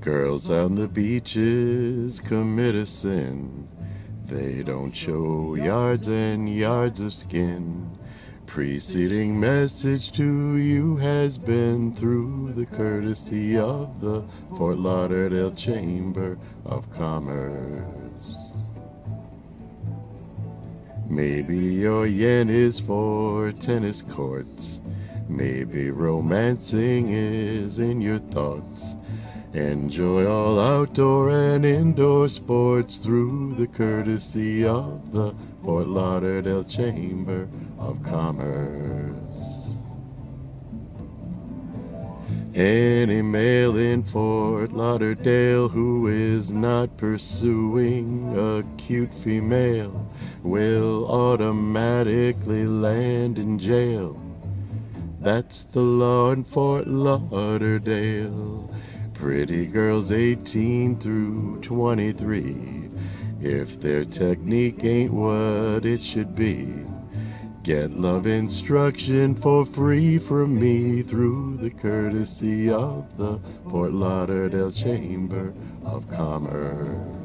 Girls on the beaches commit a sin. They don't show yards and yards of skin. Preceding message to you has been through the courtesy of the Fort Lauderdale Chamber of Commerce. Maybe your yen is for tennis courts. Maybe romancing is in your thoughts. Enjoy all outdoor and indoor sports through the courtesy of the Fort Lauderdale Chamber of Commerce. Any male in Fort Lauderdale who is not pursuing a cute female will automatically land in jail. That's the law in Fort Lauderdale. Pretty girls 18 through 23, if their technique ain't what it should be, get love instruction for free from me through the courtesy of the Fort Lauderdale Chamber of Commerce.